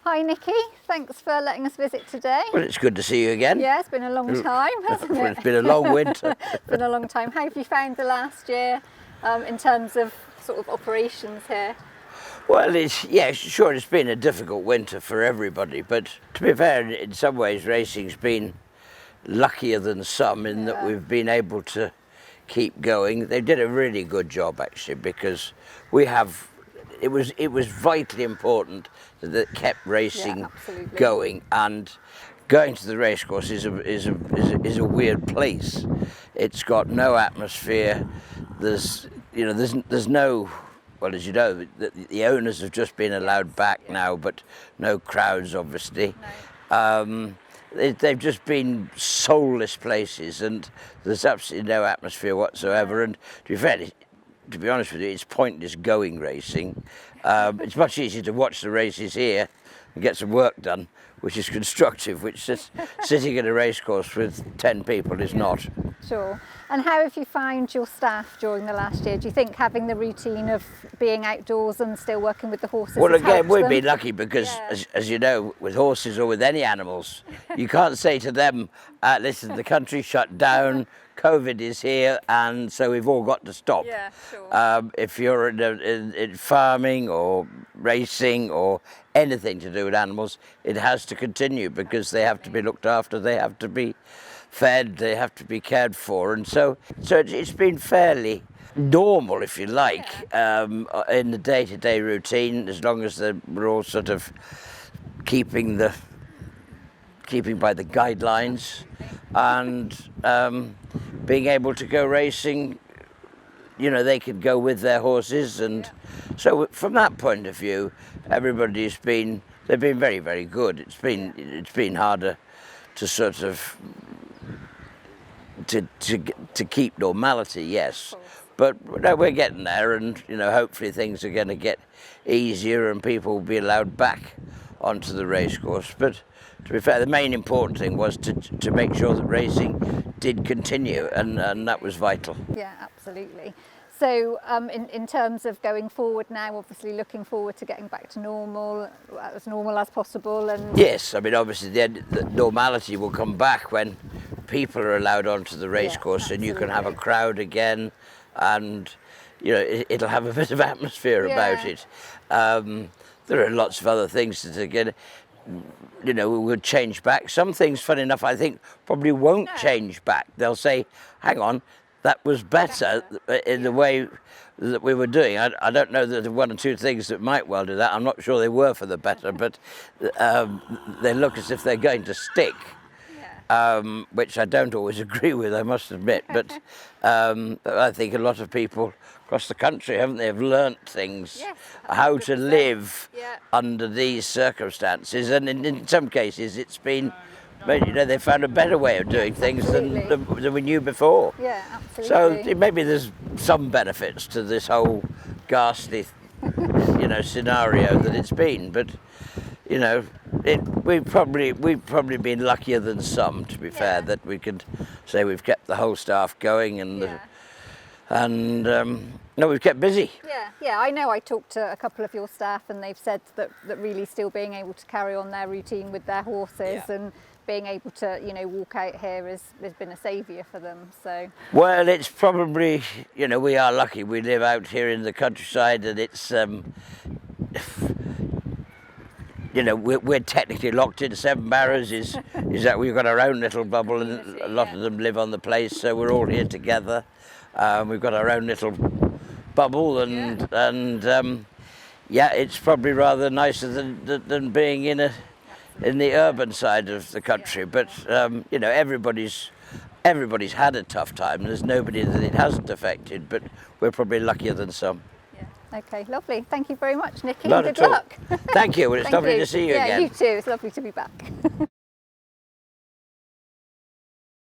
Hi Nikki, thanks for letting us visit today. Well, it's good to see you again. Yeah, it's been a long time, hasn't it? It's been a long winter. It's been a long time. How have you found the last year in terms of sort of operations here? Well, sure, it's been a difficult winter for everybody, but to be fair, in some ways racing's been luckier than some in that we've been able to keep going. They did a really good job actually, because it was vitally important that it kept racing going, and going to the racecourse is a weird place. It's got no atmosphere. There's no, well, as you know, the owners have just been allowed back now, but no crowds obviously. No. They've just been soulless places, and there's absolutely no atmosphere whatsoever. And to be fair, to be honest with you, it's pointless going racing. It's much easier to watch the races here and get some work done, which is constructive, which sitting in a racecourse with 10 people is not. Sure. And how have you found your staff during the last year? Do you think having the routine of being outdoors and still working with the horses Well, has again, helped we've them? been lucky because, as you know, with horses or with any animals, you can't say to them, listen, the country's shut down, COVID is here, and so we've all got to stop. Yeah, sure. If you're in farming or racing or anything to do with animals, it has to continue because they have to be looked after, they have to be fed, they have to be cared for, and so it's been fairly normal, if you like, in the day-to-day routine, as long as we're all sort of keeping by the guidelines and being able to go racing. You know, they could go with their horses, and so from that point of view, they've been very, very good. It's been harder to sort of to keep normality, yes, but no, we're getting there, and hopefully things are going to get easier and people will be allowed back onto the racecourse. But to be fair, the main important thing was to make sure that racing did continue, and that was vital. Yeah, absolutely. So in terms of going forward now, obviously looking forward to getting back to normal as possible. And yes, I mean, obviously the normality will come back when people are allowed onto the racecourse, and you can have a crowd again, and it'll have a bit of atmosphere about it. There are lots of other things that again, we would change back. Some things, funny enough, I think probably won't change back. They'll say, hang on, that was better in the way that we were doing. I don't know that there are one or two things that might well do that. I'm not sure they were for the better, but they look as if they're going to stick, which I don't always agree with, I must admit. But I think a lot of people across the country, haven't they, have learnt things, how to live under these circumstances. And in some cases it's been, they found a better way of doing things than we knew before. Yeah, absolutely. So maybe there's some benefits to this whole ghastly, scenario that it's been. But we've probably been luckier than some, to be fair, that we could say we've kept the whole staff going, and we've kept busy. Yeah, I know I talked to a couple of your staff and they've said that really still being able to carry on their routine with their horses and being able to walk out here has been a saviour for them. So well, it's probably, we are lucky we live out here in the countryside, and it's we're technically locked in. Seven Barrows is that we've got our own little bubble, and a lot of them live on the place, so we're all here together. We've got our own little bubble, and it's probably rather nicer than being in the urban side of the country. But everybody's had a tough time. There's nobody that it hasn't affected, but we're probably luckier than some. Okay, lovely. Thank you very much, Nikki. Not Good at all. luck. Thank you. Well, it's lovely to see you again. Yeah, you too. It's lovely to be back.